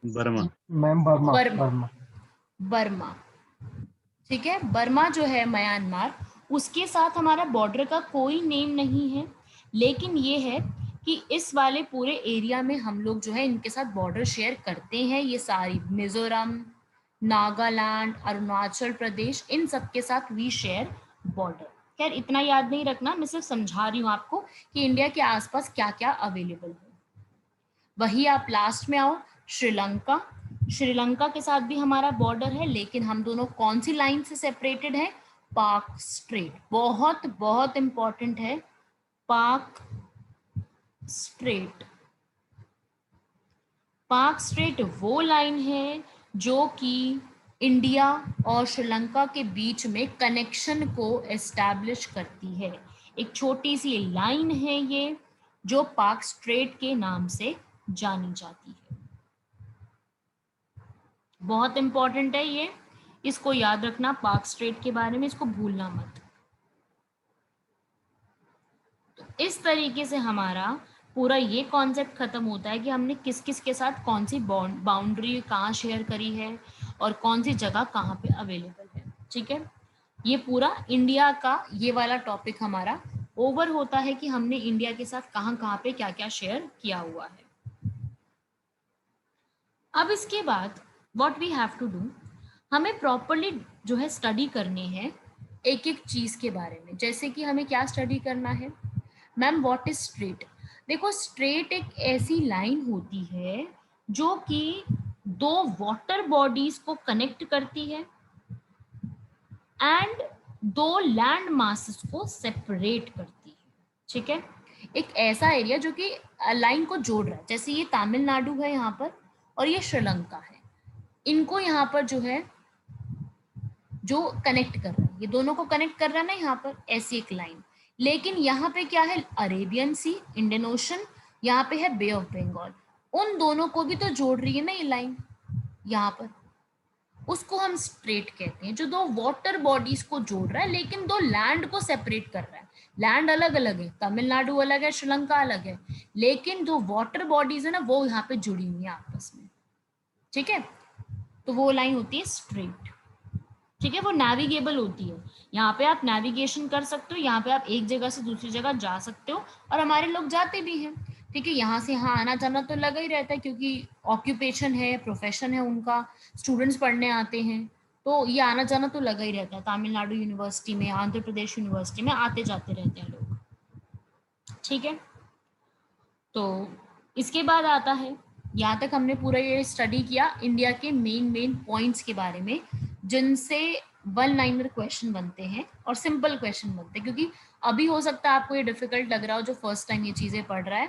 Burma. Ma'am Burma. Burma. Burma. Burma, ठीक है। Burma जो है म्यांमार, उसके साथ हमारा बॉर्डर का कोई नेम नहीं है, लेकिन ये है कि इस वाले पूरे एरिया में हम लोग जो है इनके साथ बॉर्डर शेयर करते हैं। ये सारी मिजोरम, नागालैंड, अरुणाचल प्रदेश, इन सब के साथ वी शेयर बॉर्डर। खैर इतना याद नहीं रखना, मैं सिर्फ समझा रही हूँ आपको कि इंडिया के आसपास क्या क्या अवेलेबल है। वही आप लास्ट में आओ, श्रीलंका। श्रीलंका के साथ भी हमारा बॉर्डर है, लेकिन हम दोनों कौन सी लाइन से सेपरेटेड है? पाक स्ट्रेट। बहुत बहुत इंपॉर्टेंट है, पाक स्ट्रेट। पाक स्ट्रेट वो लाइन है जो कि इंडिया और श्रीलंका के बीच में कनेक्शन को एस्टैब्लिश करती है। एक छोटी सी लाइन है ये, जो पाक स्ट्रेट के नाम से जानी जाती है। बहुत इंपॉर्टेंट है ये, इसको याद रखना पाक स्ट्रेट के बारे में, इसको भूलना मत। तो इस तरीके से हमारा पूरा ये कॉन्सेप्ट खत्म होता है कि हमने किस किस के साथ कौन सी बाउंड्री कहाँ शेयर करी है और कौन सी जगह कहाँ पे अवेलेबल है। ठीक है, ये पूरा इंडिया का ये वाला टॉपिक हमारा ओवर होता है कि हमने इंडिया के साथ कहाँ कहाँ पे क्या क्या शेयर किया हुआ है। अब इसके बाद what we have to do, हमें प्रॉपरली जो है स्टडी करनी है एक एक चीज के बारे में। जैसे कि हमें क्या स्टडी करना है मैम? What is straight? देखो, स्ट्रेट एक ऐसी लाइन होती है जो कि दो वाटर बॉडीज को कनेक्ट करती है एंड दो लैंड मासेस को सेपरेट करती है। ठीक है, एक ऐसा एरिया जो कि लाइन को जोड़ रहा है। जैसे ये तमिलनाडु है यहाँ पर और ये श्रीलंका है, इनको यहाँ पर जो है जो कनेक्ट कर रहा है, ये दोनों को कनेक्ट कर रहा है ना यहाँ पर, ऐसी एक लाइन। लेकिन यहाँ पे क्या है? अरेबियन सी, इंडियन ओशन, यहाँ पे है बे ऑफ बंगाल। उन दोनों को भी तो जोड़ रही है ना ये लाइन यहाँ पर, उसको हम स्ट्रेट कहते हैं। जो दो वाटर बॉडीज को जोड़ रहा है लेकिन दो लैंड को सेपरेट कर रहा है। लैंड अलग अलग है, तमिलनाडु अलग है, श्रीलंका अलग है, लेकिन जो वाटर बॉडीज है ना वो यहाँ पे जुड़ी हुई है आपस में। ठीक है, तो वो लाइन होती है स्ट्रेट। ठीक है, वो नेविगेबल होती है, यहाँ पे आप नेविगेशन कर सकते हो, यहाँ पे आप एक जगह से दूसरी जगह जा सकते हो, और हमारे लोग जाते भी हैं। ठीक है, यहाँ से यहाँ आना जाना तो लगा ही रहता है, क्योंकि ऑक्यूपेशन है, प्रोफेशन है उनका, स्टूडेंट्स पढ़ने आते हैं, तो ये आना जाना तो लगा ही रहता है। तमिलनाडु यूनिवर्सिटी में, आंध्र प्रदेश यूनिवर्सिटी में आते जाते रहते हैं लोग। ठीक है, तो इसके बाद आता है, यहाँ तक हमने पूरा ये स्टडी किया इंडिया के मेन मेन पॉइंट्स के बारे में, जिनसे वन लाइनर क्वेश्चन बनते हैं और सिंपल क्वेश्चन बनते हैं। क्योंकि अभी हो सकता है आपको ये डिफिकल्ट लग रहा हो जो फर्स्ट टाइम ये चीज़ें पढ़ रहा है,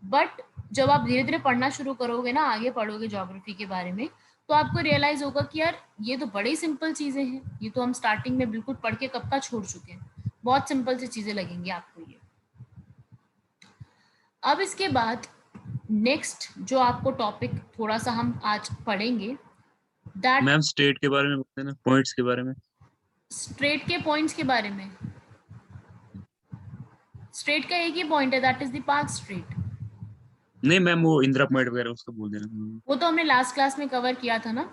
बट जब आप धीरे धीरे पढ़ना शुरू करोगे ना, आगे पढ़ोगे ज्योग्राफी के बारे में, तो आपको रियलाइज होगा कि यार ये तो बड़ी सिंपल चीज़ें हैं, ये तो हम स्टार्टिंग में बिल्कुल पढ़ के कब का छोड़ चुके हैं। बहुत सिंपल सी चीज़ें लगेंगी आपको ये। अब इसके बाद नेक्स्ट जो आपको टॉपिक थोड़ा सा हम आज पढ़ेंगे, दैट मैम स्टेट के बारे में बताते ना, पॉइंट्स के बारे में। स्ट्रेट के पॉइंट्स के बारे में। स्ट्रेट का एक ही पॉइंट है, that is the park straight. नहीं मैम, वो इंदिरा पॉइंट वगैरह उसका बोल देना। वो तो हमने लास्ट क्लास में कवर किया था ना,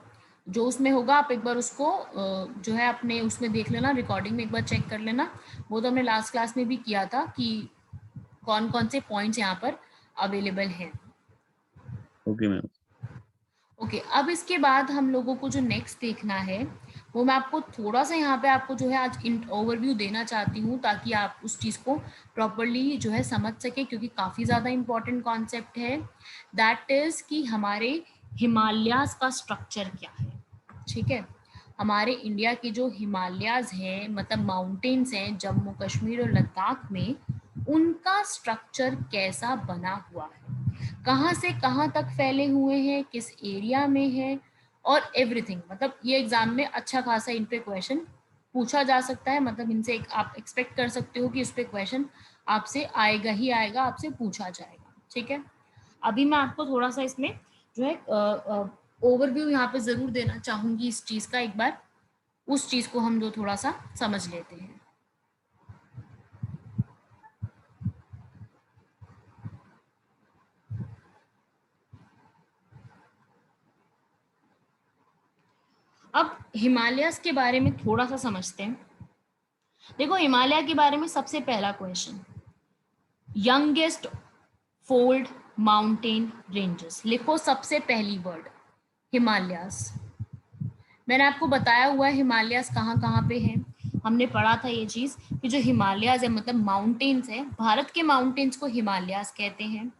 जो उसमें होगा आप एक बार उसको जो है अपने उसमें देख लेना, रिकॉर्डिंग में एक बार चेक कर लेना। वो तो हमने लास्ट क्लास में भी किया था कि कौन कौन से पॉइंट्स यहाँ पर अवेलेबल हैं। Okay ma'am. ओके, अब इसके बाद हम लोगों को जो नेक्स्ट देखना है वो मैं आपको थोड़ा सा यहाँ पे आपको जो है आज ओवरव्यू देना चाहती हूँ, ताकि आप उस चीज़ को प्रॉपरली जो है समझ सके, क्योंकि काफ़ी ज़्यादा इम्पॉर्टेंट कॉन्सेप्ट है। दैट इज़ कि हमारे हिमालयाज़ का स्ट्रक्चर क्या है। ठीक है, हमारे इंडिया के जो हिमालयाज़ हैं, मतलब माउंटेन्स हैं जम्मू कश्मीर और लद्दाख में, उनका स्ट्रक्चर कैसा बना हुआ है, कहाँ से कहाँ तक फैले हुए हैं, किस एरिया में है, और एवरीथिंग। मतलब ये एग्जाम में अच्छा खासा इन पे क्वेश्चन पूछा जा सकता है। मतलब इनसे आप एक्सपेक्ट कर सकते हो कि इस पे क्वेश्चन आपसे आएगा ही आएगा, आपसे पूछा जाएगा। ठीक है, अभी मैं आपको थोड़ा सा इसमें जो है ओवरव्यू यहाँ पे ज़रूर देना चाहूँगी इस चीज़ का। एक बार उस चीज़ को हम जो थोड़ा सा समझ लेते हैं। अब हिमालयस के बारे में थोड़ा सा समझते हैं। देखो हिमालय के बारे में सबसे पहला question, youngest fold mountain ranges, लिखो सबसे पहली वर्ड हिमालयस। मैंने आपको बताया हुआ है हिमालयस कहाँ कहाँ पे है, हमने पढ़ा था ये चीज कि जो हिमालयस है मतलब माउंटेन्स है, भारत के माउंटेन्स को हिमालयस कहते हैं।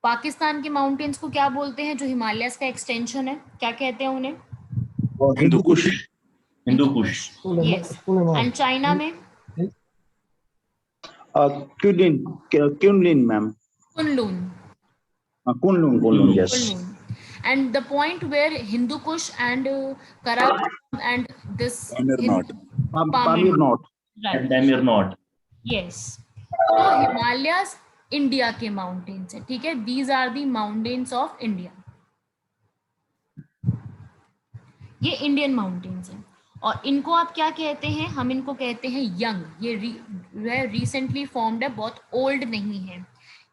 पाकिस्तान के माउंटेन्स को क्या बोलते हैं, जो हिमालयस का एक्सटेंशन है, क्या कहते हैं उन्हें? Hindu Kush. Hindu Hindu Kush. Kush, yes. And China में क्यूलिन, क्यूलिन ma'am, Kunlun, Kunlun, Kunlun, yes. Kunlun. And the point where Hindu Kush and Karakoram and this Pamir Knot. Pamir knot, right, Pamir knot. yes. तो हिमालयस इंडिया के माउंटेन्स है, ठीक है, these are the mountains of India, ये Indian mountains हैं। और इनको आप क्या कहते हैं, हम इनको कहते हैं यंग, ये रिसेंटली फॉर्म्ड है, बहुत ओल्ड नहीं है,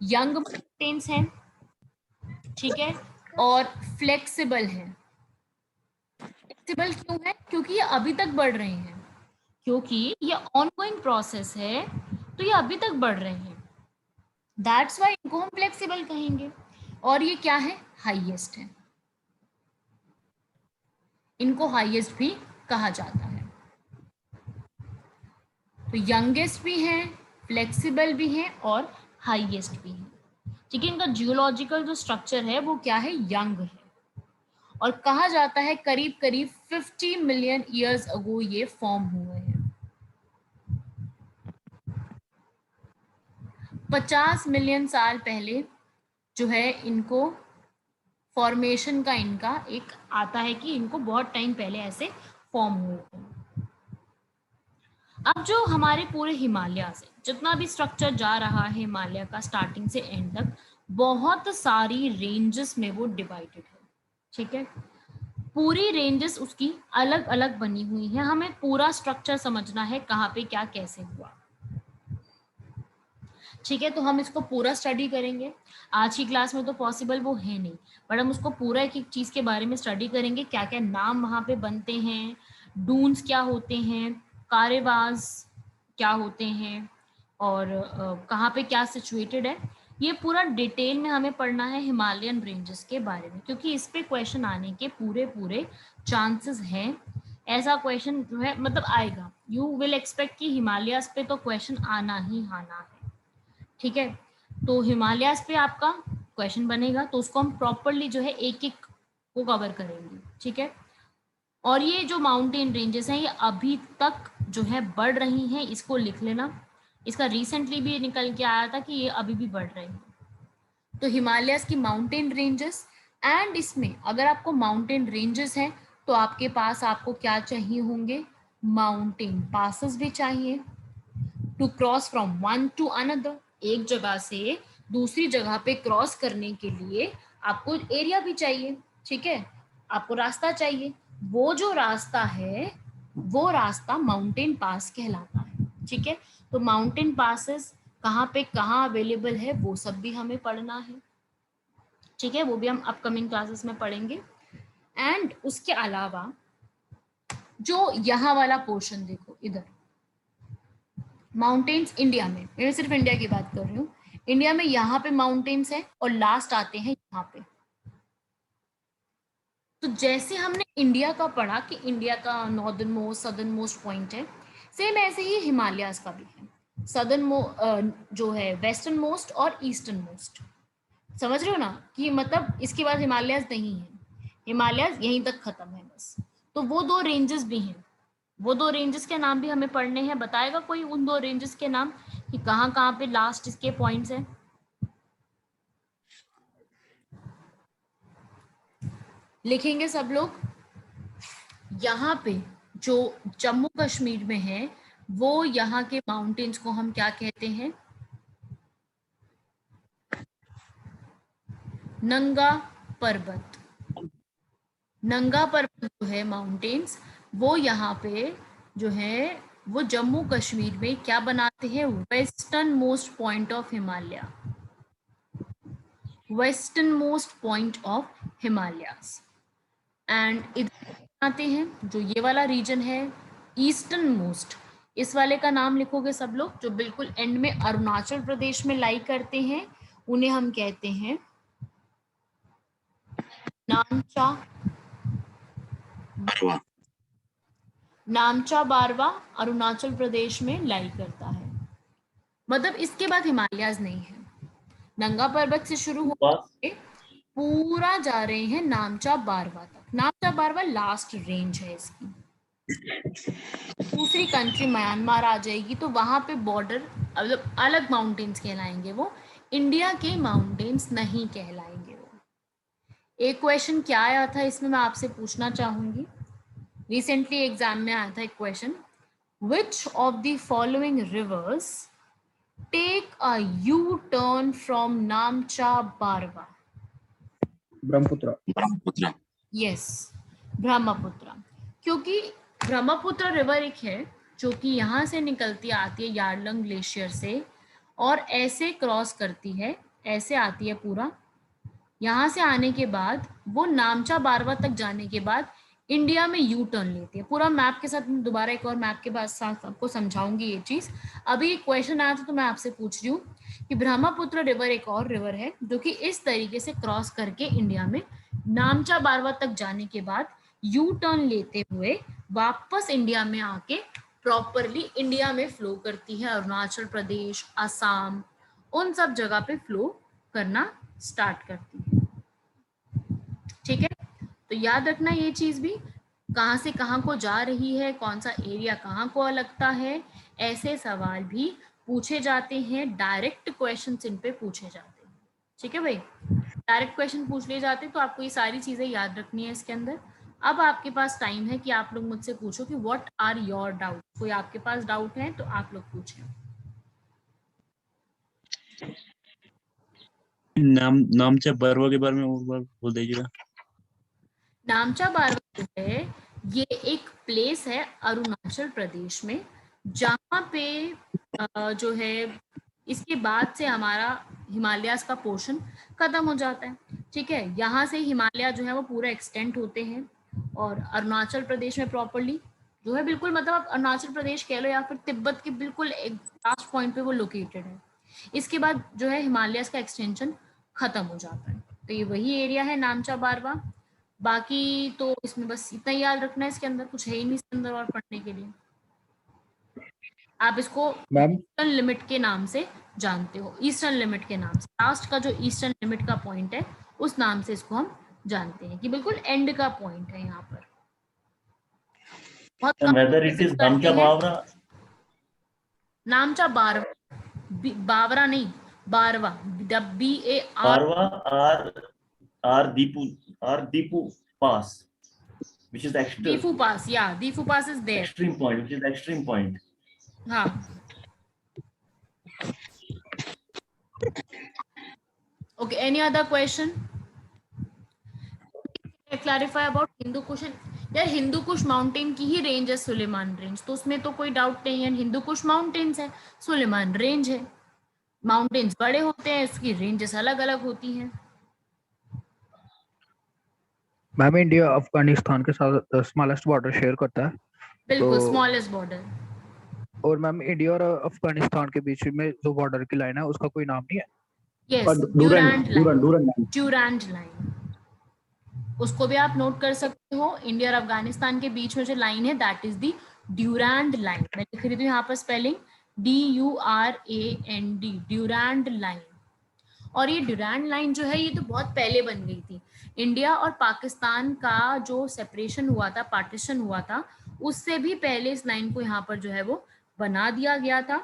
यंग माउंटेन्स हैं, ठीक है, और फ्लेक्सिबल है। फ्लेक्सिबल क्यों है, क्योंकि ये अभी तक बढ़ रहे हैं, क्योंकि ये ऑनगोइंग प्रोसेस है, तो ये अभी तक बढ़ रहे हैं, दैट्स वाई इनको हम फ्लेक्सिबल कहेंगे। और ये क्या है, हाईएस्ट है, इनको हाईएस्ट भी कहा जाता है। तो यंगेस्ट भी है, फ्लेक्सिबल भी है और हाईएस्ट भी है, ठीक है। इनका जियोलॉजिकल जो स्ट्रक्चर है वो क्या है, यंग है, और कहा जाता है करीब करीब 50 मिलियन ईयर्स अगो ये फॉर्म हुए हैं। 50 मिलियन साल पहले जो है इनको फॉर्मेशन का इनका एक आता है कि इनको बहुत टाइम पहले ऐसे फॉर्म हुए थे। अब जो हमारे पूरे हिमालय से जितना भी स्ट्रक्चर जा रहा है हिमालय का स्टार्टिंग से एंड तक, बहुत सारी रेंजेस में वो डिवाइडेड है, ठीक है। पूरी रेंजेस उसकी अलग अलग बनी हुई है, हमें पूरा स्ट्रक्चर समझना है कहाँ पे क्या कैसे हुआ, ठीक है। तो हम इसको पूरा स्टडी करेंगे, आज की क्लास में तो पॉसिबल वो है नहीं, बट हम उसको पूरा एक एक चीज के बारे में स्टडी करेंगे, क्या क्या नाम वहाँ पे बनते हैं, डून्स क्या होते हैं, कारेवास क्या होते हैं, और कहाँ पे क्या सिचुएटेड है, ये पूरा डिटेल में हमें पढ़ना है हिमालयन रेंजेस के बारे में, क्योंकि इस पे क्वेश्चन आने के पूरे पूरे चांसेस हैं। ऐसा क्वेश्चन जो है मतलब आएगा, यू विल एक्सपेक्ट कि हिमालयस पे तो क्वेश्चन आना ही आना है, ठीक है। तो हिमालयस पे आपका क्वेश्चन बनेगा, तो उसको हम प्रॉपरली जो है एक एक को कवर करेंगे, ठीक है। और ये जो माउंटेन रेंजेस हैं ये अभी तक जो है बढ़ रही हैं, इसको लिख लेना, इसका रिसेंटली भी निकल के आया था कि ये अभी भी बढ़ रहे हैं। तो हिमालयस की माउंटेन रेंजेस, एंड इसमें अगर आपको माउंटेन रेंजेस हैं तो आपके पास आपको क्या चाहिए होंगे, माउंटेन पासेस भी चाहिए, to cross from one to another, एक जगह से दूसरी जगह पे क्रॉस करने के लिए आपको एरिया भी चाहिए, ठीक है, आपको रास्ता चाहिए, वो जो रास्ता है वो रास्ता माउंटेन पास कहलाता है, ठीक है। तो माउंटेन पासेस कहाँ पे कहाँ अवेलेबल है वो सब भी हमें पढ़ना है, ठीक है, वो भी हम अपकमिंग क्लासेस में पढ़ेंगे। एंड उसके अलावा जो यहाँ वाला पोर्शन देखो, इधर माउंटेन्स इंडिया में, मैं सिर्फ इंडिया की बात कर रही हूँ, इंडिया में यहाँ पे माउंटेन्स है और लास्ट आते हैं यहाँ पे। तो जैसे हमने इंडिया का पढ़ा कि इंडिया का northern most southern most point है, सेम ऐसे ही हिमालयास का भी है, सदर्न जो है वेस्टर्न मोस्ट और ईस्टर्न मोस्ट, समझ रहे हो ना, कि मतलब इसके बाद हिमालयास नहीं है, हिमालयास यहीं तक खत्म है बस। तो वो दो रेंजेस भी हैं, वो दो रेंजेस के नाम भी हमें पढ़ने हैं, बताएगा कोई उन दो रेंजेस के नाम कि कहाँ कहाँ पे लास्ट इसके पॉइंट्स हैं? लिखेंगे सब लोग। यहाँ पे जो जम्मू कश्मीर में है वो यहाँ के माउंटेन्स को हम क्या कहते हैं, नंगा पर्वत। नंगा पर्वत जो है माउंटेन्स, वो यहाँ पे जो है वो जम्मू कश्मीर में क्या बनाते हैं, western most point of Himalaya, western most point of Himalayas. And आते हैं, जो ये वाला रीजन है ईस्टर्न मोस्ट, इस वाले का नाम लिखोगे सब लोग, जो बिल्कुल एंड में अरुणाचल प्रदेश में लाई करते हैं, उन्हें हम कहते हैं नामचा बारवा। नामचा बारवा अरुणाचल प्रदेश में लाई करता है। मतलब इसके बाद हिमालयाज नहीं है, नंगा पर्वत से शुरू होकर पूरा जा रहे हैं नामचा बारवा तक। नामचा बारवा लास्ट रेंज है इसकी। दूसरी कंट्री म्यांमार आ जाएगी तो वहां पे बॉर्डर मतलब अलग माउंटेन्स कहलाएंगे, वो इंडिया के माउंटेन्स नहीं कहलाएंगे वो। एक क्वेश्चन क्या आया था इसमें मैं आपसे पूछना चाहूंगी, रिसेंटली एग्जाम में आया था एक question, which of the following rivers take a U turn from Namcha Barwa? Brahmaputra. Brahmaputra. Yes, Brahmaputra, क्योंकि ब्रह्मपुत्र रिवर एक है जो कि यहाँ से निकलती आती है यारलंग ग्लेशियर से और ऐसे क्रॉस करती है, ऐसे आती है पूरा, यहाँ से आने के बाद वो नामचा बारवा तक जाने के बाद इंडिया में यू टर्न लेती है। पूरा मैप के साथ दोबारा एक और मैप के साथ आपको समझाऊंगी ये चीज। अभी एक क्वेश्चन आया था तो मैं आपसे पूछ रही हूँ कि ब्रह्मपुत्र रिवर एक और रिवर है जो कि इस तरीके से क्रॉस करके इंडिया में नामचा बारवा तक जाने के बाद यू टर्न लेते हुए वापस इंडिया में आके प्रॉपरली इंडिया में फ्लो करती है, अरुणाचल प्रदेश, असम, उन सब जगह पे फ्लो करना स्टार्ट करती है। ठीक है, तो याद रखना ये चीज भी, कहाँ से कहाँ को जा रही है, कौन सा एरिया कहाँ को लगता है, ऐसे सवाल भी पूछे जाते हैं, डायरेक्ट क्वेश्चन इन पे पूछे जाते हैं। ठीक है भाई, डायरेक्ट क्वेश्चन पूछ लिए जाते हैं, तो आपको ये सारी चीजें याद रखनी है इसके अंदर। अब आपके पास टाइम है कि आप लोग मुझसे पूछो कि व्हाट आर योर डाउट। कोई आपके पास डाउट है तो आप लोग पूछें। नामचा बारवा के बारे में और बार बोल दीजिएगा। नामचा बारवा जो है ये एक प्लेस है अरुणाचल प्रदेश में, जहाँ पे जो है इसके बाद से हमारा हिमालयाज का पोर्शन खत्म हो जाता है। ठीक है, यहाँ से हिमालय जो है वो पूरा एक्सटेंड होते हैं और अरुणाचल प्रदेश में प्रॉपरली जो है बिल्कुल मतलब आप अरुणाचल प्रदेश कह लो या फिर तिब्बत के बिल्कुल एक लास्ट पॉइंट पे वो लोकेटेड है। इसके बाद जो है हिमालयाज का एक्सटेंशन खत्म हो जाता है, तो ये वही एरिया है नामचा बारवा। बाकी तो इसमें बस इतना याद रखना है, इसके अंदर कुछ है ही नहीं इसके अंदर और पढ़ने के लिए। आप इसको मैम ईस्टर्न लिमिट के नाम से जानते हो, ईस्टर्न लिमिट के नाम से, लास्ट का जो ईस्टर्न लिमिट का पॉइंट है उस नाम से इसको हम जानते हैं कि बिल्कुल एंड का पॉइंट है यहाँ पर। बहुत कम whether it is करते नामचा हैं। बावरा, नामचा बारवा, बावरा नहीं, बारवा, BAR बारवा or Deepu Pass, which is Difu Pass, yeah, Difu Pass is there. extreme point, which is the extreme point. हाँ, okay, any other question? Clarify about Hindu Kush. यार हिंदू कुश माउंटेन की ही रेंज है सुलेमान रेंज, तो उसमें तो कोई डाउट नहीं है, हिंदू कुश माउंटेन्स है, सुलेमान रेंज है। माउंटेन्स बड़े होते हैं, इसकी रेंजेस अलग अलग होती हैं। मैम इंडिया अफगानिस्तान के साथ स्मॉलेस्ट बॉर्डर शेयर करता है, बिल्कुल तो स्मॉलेस्ट बॉर्डर। और मैम इंडिया और अफगानिस्तान के बीच में जो बॉर्डर की लाइन है उसका कोई नाम नहीं है? Yes, Durand line. ड्यूरैंड लाइन, उसको भी आप नोट कर सकते हो। इंडिया और अफगानिस्तान के बीच में जो लाइन है दैट इज दी ड्यूरैंड लाइन। मैं लिख रही हूँ यहाँ पर स्पेलिंग DURAND, ड्यूरैंड लाइन। और ये ड्यूरैंड लाइन जो है ये तो बहुत पहले बन गई थी। इंडिया और पाकिस्तान का जो सेपरेशन हुआ था, पार्टीशन हुआ था, उससे भी पहले इस लाइन को यहाँ पर जो है वो बना दिया गया था।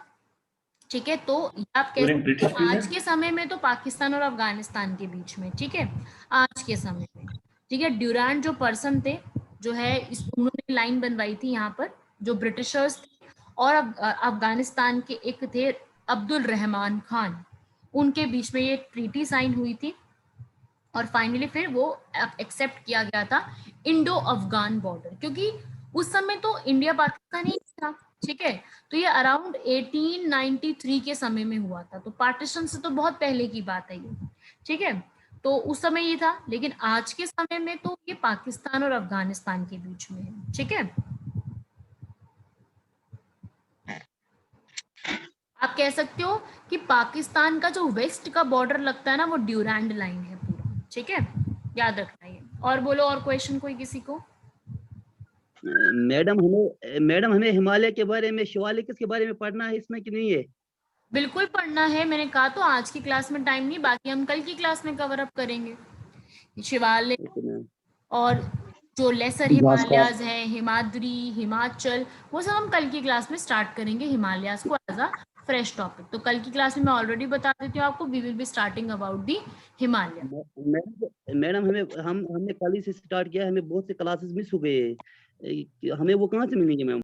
ठीक है, तो आप कह During British सकते हो आज period? के समय में तो पाकिस्तान और अफगानिस्तान के बीच में, ठीक है, आज के समय में, ठीक है, ड्यूरैंड जो पर्सन थे जो है इस उन्होंने लाइन बनवाई थी यहाँ पर, जो ब्रिटिशर्स थे और अफगानिस्तान के एक थे अब्दुल रहमान खान, उनके बीच में ये ट्रीटी साइन हुई थी और फाइनली फिर वो एक्सेप्ट किया गया था इंडो अफगान बॉर्डर, क्योंकि उस समय तो इंडिया पाकिस्तान ही था। ठीक है, तो ये अराउंड 1893 के समय में हुआ था, तो पार्टीशन से तो बहुत पहले की बात है ये। ठीक है, तो उस समय ये था, लेकिन आज के समय में तो ये पाकिस्तान और अफगानिस्तान के बीच में है। ठीक है, आप कह सकते हो कि पाकिस्तान का जो वेस्ट का बॉर्डर लगता है ना, वो ड्यूरैंड लाइन है पूरा। ठीक है, याद रखना ये। और बोलो, और क्वेश्चन कोई किसी को? मैडम हमें हिमालय के बारे में, शिवालिक के बारे में पढ़ना है इसमें कि नहीं है? बिल्कुल पढ़ना है, मैंने कहा तो आज की क्लास में टाइम नहीं, बाकी हम कल की क्लास में कवर अप करेंगे। शिवालिक और जो लेसर हिमालयाज है, हिमाद्री, हिमाचल, वो सब हम कल की क्लास में स्टार्ट करेंगे हिमालयाज को एज अ फ्रेश टॉपिक। तो कल की क्लास में मैं ऑलरेडी बता देती हूँ आपको, we will be starting about the Himalaya. Madam हमने कल ही से स्टार्ट किया है, हमें बहुत से क्लासेस मिस हो गए हैं, हमें वो कहाँ से मिलेंगे मैम?